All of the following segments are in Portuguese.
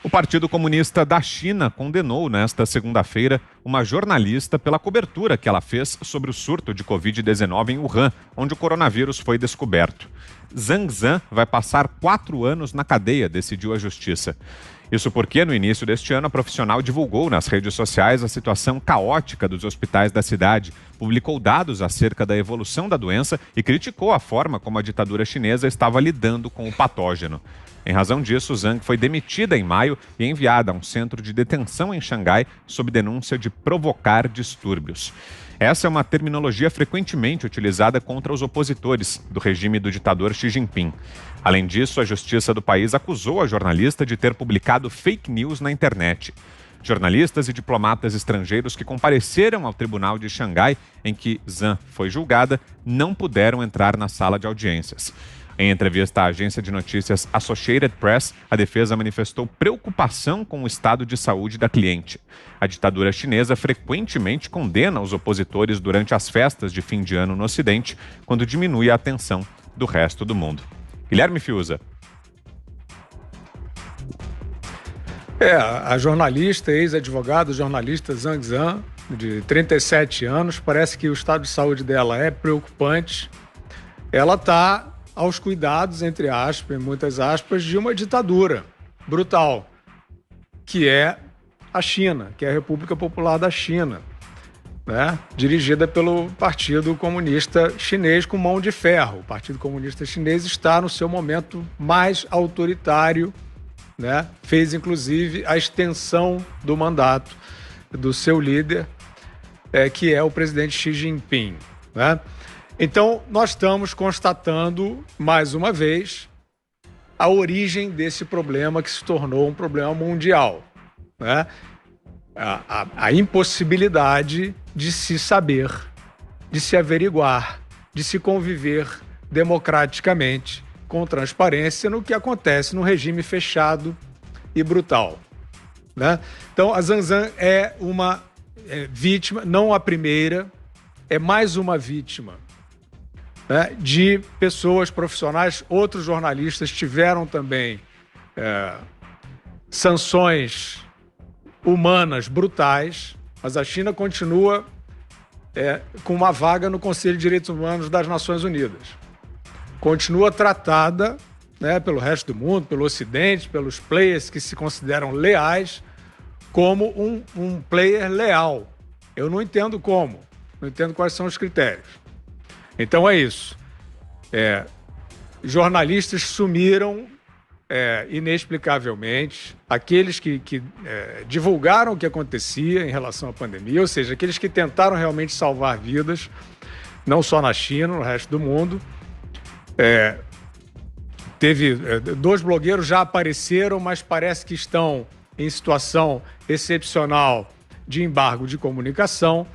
O Partido Comunista da China condenou nesta segunda-feira uma jornalista pela cobertura que ela fez sobre o surto de Covid-19 em Wuhan, onde o coronavírus foi descoberto. Zhang Zhan vai passar 4 anos na cadeia, decidiu a justiça. Isso porque, no início deste ano, a profissional divulgou nas redes sociais a situação caótica dos hospitais da cidade, publicou dados acerca da evolução da doença e criticou a forma como a ditadura chinesa estava lidando com o patógeno. Em razão disso, Zhang foi demitida em maio e enviada a um centro de detenção em Xangai sob denúncia de provocar distúrbios. Essa é uma terminologia frequentemente utilizada contra os opositores do regime do ditador Xi Jinping. Além disso, a justiça do país acusou a jornalista de ter publicado fake news na internet. Jornalistas e diplomatas estrangeiros que compareceram ao tribunal de Xangai, em que Zhang foi julgada, não puderam entrar na sala de audiências. Em entrevista à agência de notícias Associated Press, a defesa manifestou preocupação com o estado de saúde da cliente. A ditadura chinesa frequentemente condena os opositores durante as festas de fim de ano no Ocidente, quando diminui a atenção do resto do mundo. Guilherme Fiuza. A jornalista, ex-advogada, jornalista Zhang Zhan, de 37 anos, parece que o estado de saúde dela é preocupante. Ela está aos cuidados, entre aspas, muitas aspas, de uma ditadura brutal, que é a China, que é a República Popular da China, né? Dirigida pelo Partido Comunista Chinês com mão de ferro. O Partido Comunista Chinês está no seu momento mais autoritário, né? Fez, inclusive, a extensão do mandato do seu líder, que é o presidente Xi Jinping, né? Então, nós estamos constatando, mais uma vez, a origem desse problema que se tornou um problema mundial, né? A impossibilidade de se saber, de se averiguar, de se conviver democraticamente, com transparência, no que acontece no regime fechado e brutal, né? Então, a Zhang Zhan é uma vítima, não a primeira, é mais uma vítima, né, de pessoas profissionais. Outros jornalistas tiveram também sanções humanas brutais, mas a China continua com uma vaga no Conselho de Direitos Humanos das Nações Unidas. Continua tratada, né, pelo resto do mundo, pelo Ocidente, pelos players que se consideram leais, como um player leal. Eu não entendo como, não entendo quais são os critérios. Então é isso. Jornalistas sumiram inexplicavelmente. Aqueles que divulgaram o que acontecia em relação à pandemia, ou seja, aqueles que tentaram realmente salvar vidas, não só na China, no resto do mundo. Teve 2 blogueiros já apareceram, mas parece que estão em situação excepcional de embargo de comunicação.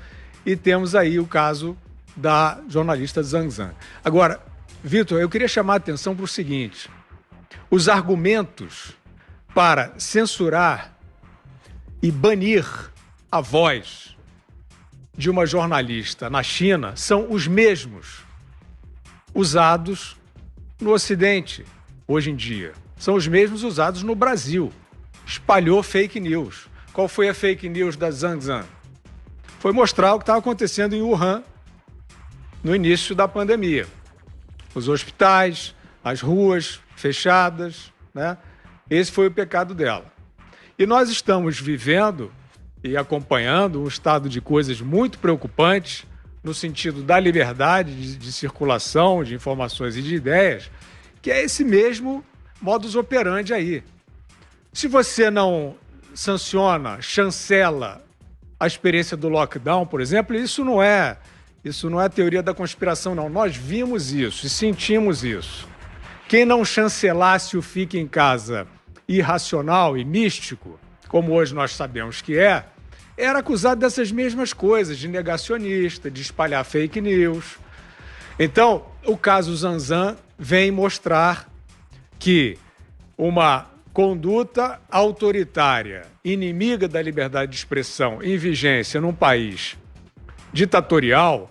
E temos aí o caso da jornalista Zhang Zhan. Agora, Vitor, eu queria chamar a atenção para o seguinte: os argumentos para censurar e banir a voz de uma jornalista na China são os mesmos usados no Ocidente hoje em dia. São os mesmos usados no Brasil. Espalhou fake news. Qual foi a fake news da Zhang Zhan? Foi mostrar o que estava acontecendo em Wuhan no início da pandemia. Os hospitais, as ruas fechadas, né? Esse foi o pecado dela. E nós estamos vivendo e acompanhando um estado de coisas muito preocupante no sentido da liberdade de circulação de informações e de ideias, que é esse mesmo modus operandi aí. Se você não sanciona, chancela a experiência do lockdown, por exemplo, isso não é teoria da conspiração, não. Nós vimos isso e sentimos isso. Quem não chancelasse o fique em casa irracional e místico, como hoje nós sabemos que era acusado dessas mesmas coisas, de negacionista, de espalhar fake news. Então, o caso Zhang Zhan vem mostrar que uma conduta autoritária, inimiga da liberdade de expressão, em vigência num país ditatorial,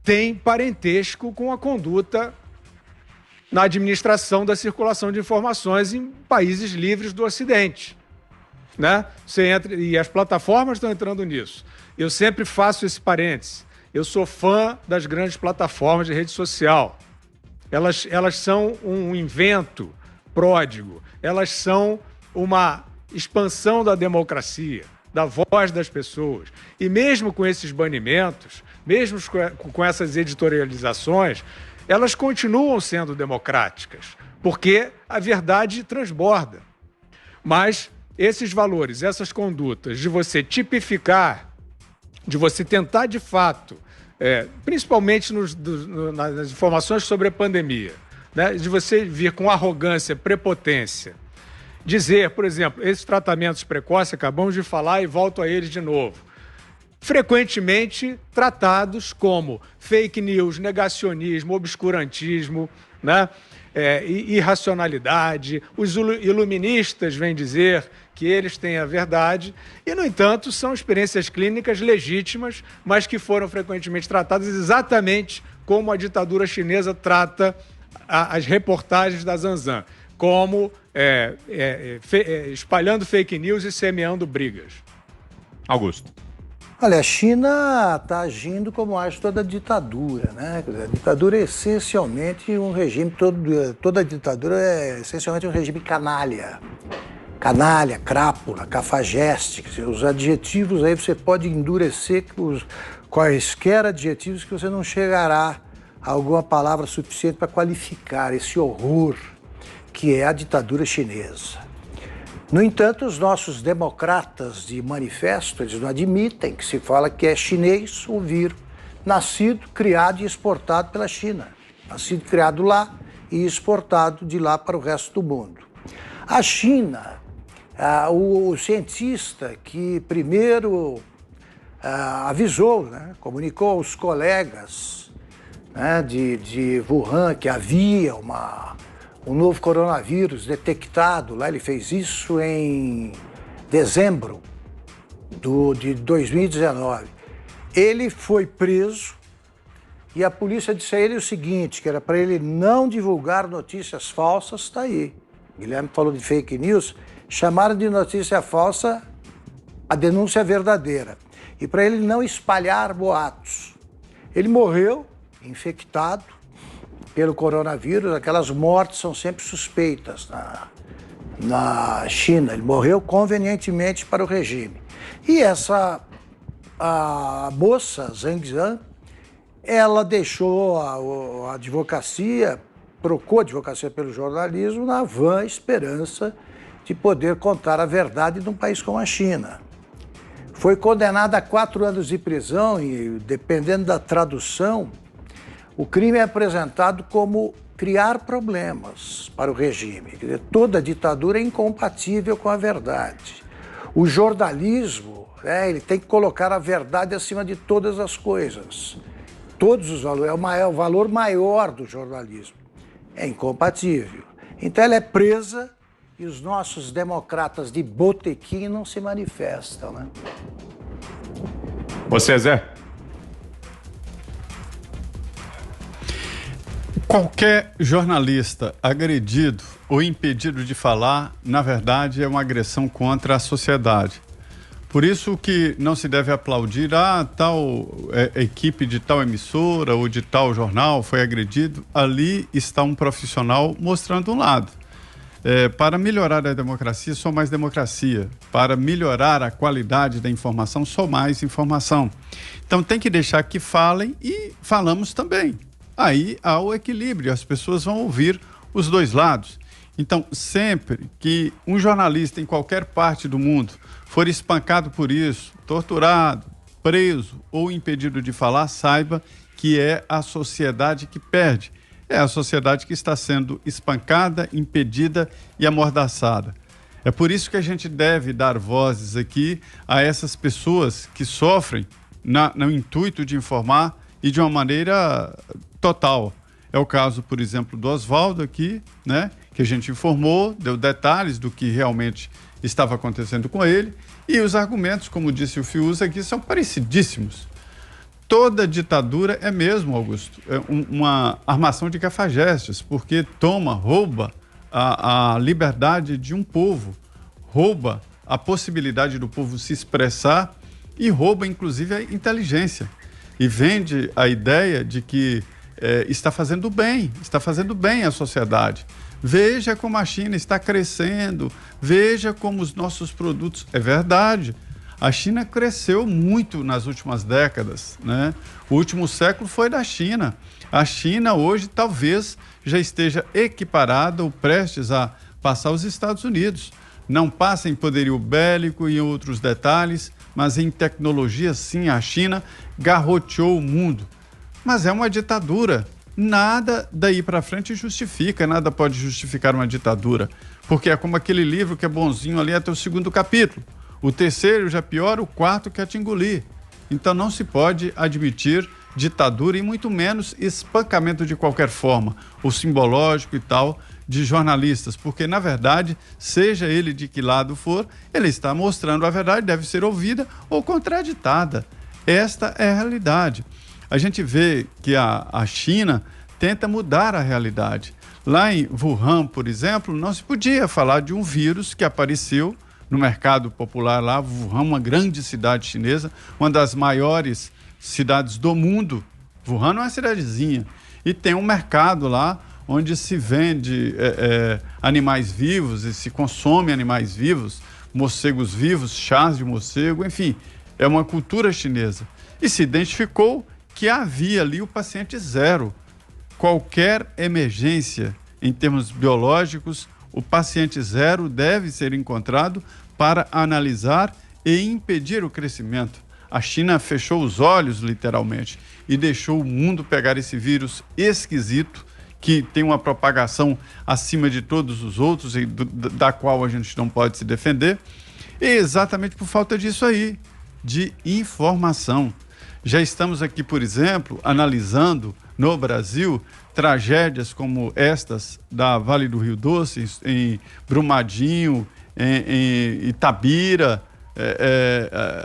tem parentesco com a conduta na administração da circulação de informações em países livres do Ocidente. né? Você entra, e as plataformas estão entrando nisso. Eu sempre faço esse parêntese. Eu sou fã das grandes plataformas de rede social. Elas são um invento pródigo. Elas são uma expansão da democracia, da voz das pessoas. E mesmo com esses banimentos, mesmo com essas editorializações, elas continuam sendo democráticas, porque a verdade transborda. Mas esses valores, essas condutas de você tipificar, de você tentar de fato, principalmente nas informações sobre a pandemia, né, de você vir com arrogância, prepotência, dizer, por exemplo, esses tratamentos precoces, acabamos de falar e volto a eles de novo, frequentemente tratados como fake news, negacionismo, obscurantismo, né? Irracionalidade. Os iluministas vêm dizer que eles têm a verdade e, no entanto, são experiências clínicas legítimas, mas que foram frequentemente tratadas exatamente como a ditadura chinesa trata as reportagens da Zanzan, como espalhando fake news e semeando brigas. Augusto. Olha, a China está agindo como age toda ditadura, né? A ditadura é essencialmente um regime, toda ditadura é essencialmente um regime canalha. Canalha, crápula, cafajeste. Os adjetivos aí você pode endurecer quaisquer adjetivos que você não chegará a alguma palavra suficiente para qualificar esse horror que é a ditadura chinesa. No entanto, os nossos democratas de manifesto, eles não admitem que se fala que é chinês o vírus, nascido, criado e exportado pela China. Nascido, criado lá e exportado de lá para o resto do mundo. A China, o cientista que primeiro avisou, né, comunicou aos colegas, né, de Wuhan que havia um novo coronavírus detectado lá, ele fez isso em dezembro de 2019. Ele foi preso e a polícia disse a ele o seguinte, que era para ele não divulgar notícias falsas, está aí. Guilherme falou de fake news, chamaram de notícia falsa a denúncia verdadeira. E para ele não espalhar boatos. Ele morreu infectado pelo coronavírus, aquelas mortes são sempre suspeitas na China. Ele morreu convenientemente para o regime. E a moça, Zhang Zhan, ela deixou a advocacia, trocou a advocacia pelo jornalismo na vã esperança de poder contar a verdade num país como a China. Foi condenada a 4 anos de prisão e, dependendo da tradução, o crime é apresentado como criar problemas para o regime. Quer dizer, toda ditadura é incompatível com a verdade. O jornalismo, ele tem que colocar a verdade acima de todas as coisas. Todos os valores, é o valor maior do jornalismo. É incompatível. Então ela é presa e os nossos democratas de botequim não se manifestam, né? Você, Zé? Qualquer jornalista agredido ou impedido de falar, na verdade, é uma agressão contra a sociedade. Por isso que não se deve aplaudir tal equipe de tal emissora ou de tal jornal foi agredido. Ali está um profissional mostrando um lado. Para melhorar a democracia, só mais democracia. Para melhorar a qualidade da informação, só mais informação. Então tem que deixar que falem e falamos também. Aí há o equilíbrio, as pessoas vão ouvir os dois lados. Então, sempre que um jornalista em qualquer parte do mundo for espancado por isso, torturado, preso ou impedido de falar, saiba que é a sociedade que perde. É a sociedade que está sendo espancada, impedida e amordaçada. É por isso que a gente deve dar vozes aqui a essas pessoas que sofrem no intuito de informar e de uma maneira total. É o caso, por exemplo, do Oswaldo aqui, né? Que a gente informou, deu detalhes do que realmente estava acontecendo com ele, e os argumentos, como disse o Fiuza aqui, são parecidíssimos. Toda ditadura é mesmo, Augusto, uma armação de cafajestes, porque rouba a liberdade de um povo, rouba a possibilidade do povo se expressar e rouba, inclusive, a inteligência. E vende a ideia de que está fazendo bem à sociedade. Veja como a China está crescendo, veja como os nossos produtos... É verdade, a China cresceu muito nas últimas décadas, né? O último século foi da China. A China hoje talvez já esteja equiparada ou prestes a passar os Estados Unidos. Não passa em poderio bélico e em outros detalhes, mas em tecnologia, sim, a China garroteou o mundo. Mas é uma ditadura. Nada daí para frente justifica, nada pode justificar uma ditadura. Porque é como aquele livro que é bonzinho ali até o 2º capítulo. O 3º já piora, o 4º quer te engolir. Então não se pode admitir ditadura e muito menos espancamento de qualquer forma, o simbológico e tal, de jornalistas, porque na verdade, seja ele de que lado for, ele está mostrando a verdade, deve ser ouvida ou contraditada. Esta é a realidade. A gente vê que a China tenta mudar a realidade. Lá em Wuhan, por exemplo, não se podia falar de um vírus que apareceu no mercado popular lá. Wuhan, uma grande cidade chinesa, uma das maiores cidades do mundo. Wuhan não é uma cidadezinha. E tem um mercado lá onde se vende animais vivos e se consome animais vivos, morcegos vivos, chás de morcego, enfim, é uma cultura chinesa. E se identificou que havia ali o paciente zero. Qualquer emergência em termos biológicos, o paciente zero deve ser encontrado para analisar e impedir o crescimento. A China fechou os olhos, literalmente, e deixou o mundo pegar esse vírus esquisito, que tem uma propagação acima de todos os outros e da qual a gente não pode se defender, e exatamente por falta disso aí, de informação. Já estamos aqui, por exemplo, analisando no Brasil tragédias como estas da Vale do Rio Doce, em Brumadinho, em Itabira,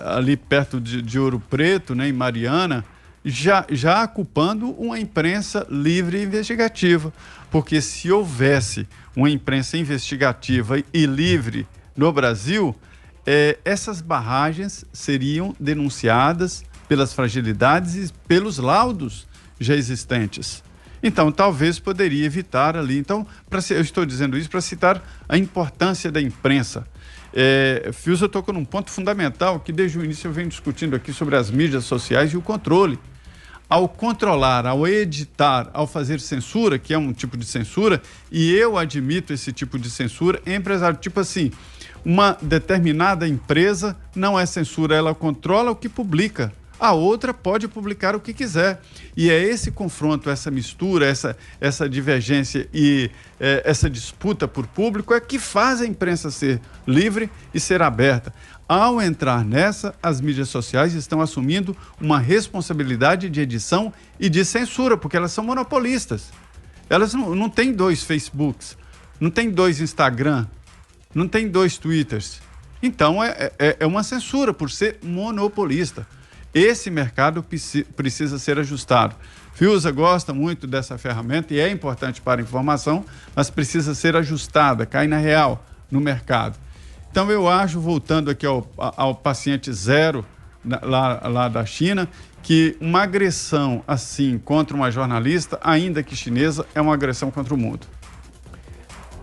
ali perto de Ouro Preto, né, em Mariana, já culpando uma imprensa livre e investigativa. Porque se houvesse uma imprensa investigativa e livre no Brasil, essas barragens seriam denunciadas pelas fragilidades e pelos laudos já existentes. Então, talvez poderia evitar ali. Então, eu estou dizendo isso para citar a importância da imprensa. Fiuza tocou num ponto fundamental que desde o início eu venho discutindo aqui sobre as mídias sociais e o controle. Ao controlar, ao editar, ao fazer censura, que é um tipo de censura, e eu admito esse tipo de censura, empresário, tipo assim, uma determinada empresa não é censura, ela controla o que publica. A outra pode publicar o que quiser. E é esse confronto, essa mistura, essa divergência e essa disputa por público é que faz a imprensa ser livre e ser aberta. Ao entrar nessa, as mídias sociais estão assumindo uma responsabilidade de edição e de censura, porque elas são monopolistas. Elas não têm 2 Facebooks, não têm 2 Instagram, não têm 2 Twitters. Então, é uma censura por ser monopolista. Esse mercado precisa ser ajustado. Fiuza gosta muito dessa ferramenta e é importante para a informação, mas precisa ser ajustada, cair na real, no mercado. Então, eu acho, voltando aqui ao paciente zero lá da China, que uma agressão assim contra uma jornalista, ainda que chinesa, é uma agressão contra o mundo.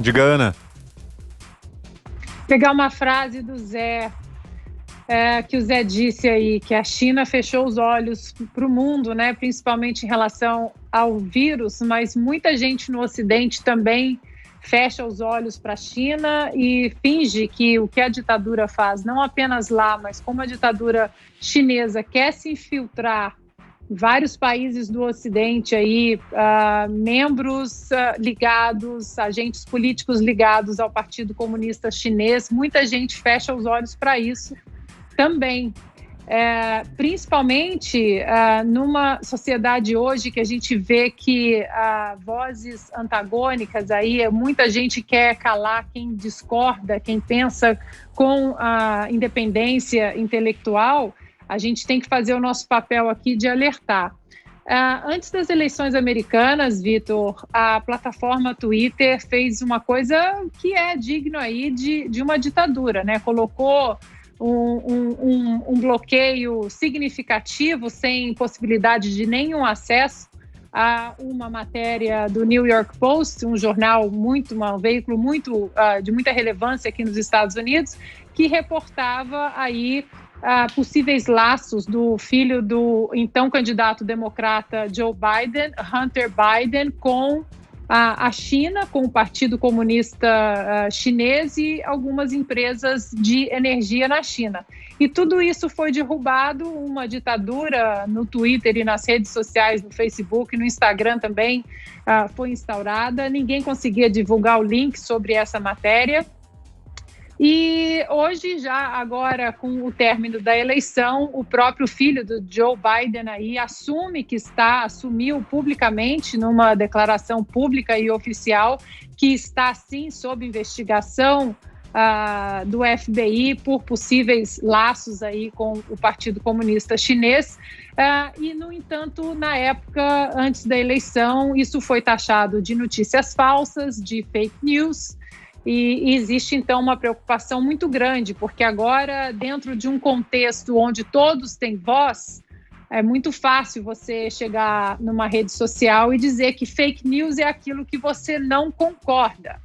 Diga, Ana. Pegar uma frase do Zé, que o Zé disse aí, que a China fechou os olhos para o mundo, né, principalmente em relação ao vírus, mas muita gente no Ocidente também fecha os olhos para a China e finge que o que a ditadura faz, não apenas lá, mas como a ditadura chinesa quer se infiltrar em vários países do Ocidente, aí, membros ligados, agentes políticos ligados ao Partido Comunista Chinês, muita gente fecha os olhos para isso também. Principalmente numa sociedade hoje que a gente vê que vozes antagônicas, aí muita gente quer calar quem discorda, quem pensa com a independência intelectual. A gente tem que fazer o nosso papel aqui de alertar. Antes das eleições americanas, Vitor, a plataforma Twitter fez uma coisa que é digno aí de uma ditadura, né? Colocou um bloqueio significativo, sem possibilidade de nenhum acesso a uma matéria do New York Post, um veículo de muita relevância aqui nos Estados Unidos, que reportava aí possíveis laços do filho do então candidato democrata Joe Biden, Hunter Biden, com a China, com o Partido Comunista Chinês e algumas empresas de energia na China. E tudo isso foi derrubado, uma ditadura no Twitter e nas redes sociais, no Facebook, no Instagram também foi instaurada. Ninguém conseguia divulgar o link sobre essa matéria. E hoje, já agora com o término da eleição, o próprio filho do Joe Biden aí assumiu publicamente, numa declaração pública e oficial, que está sim sob investigação do FBI por possíveis laços aí com o Partido Comunista Chinês. E, no entanto, na época, antes da eleição, isso foi taxado de notícias falsas, de fake news. E existe, então, uma preocupação muito grande, porque agora, dentro de um contexto onde todos têm voz, é muito fácil você chegar numa rede social e dizer que fake news é aquilo que você não concorda.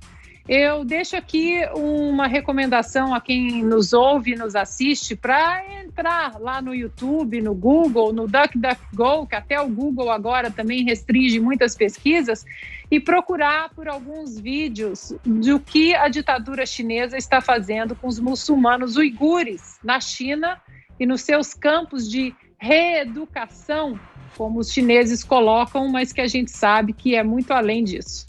Eu deixo aqui uma recomendação a quem nos ouve e nos assiste para entrar lá no YouTube, no Google, no DuckDuckGo, que até o Google agora também restringe muitas pesquisas, e procurar por alguns vídeos do que a ditadura chinesa está fazendo com os muçulmanos uigures na China e nos seus campos de reeducação, como os chineses colocam, mas que a gente sabe que é muito além disso.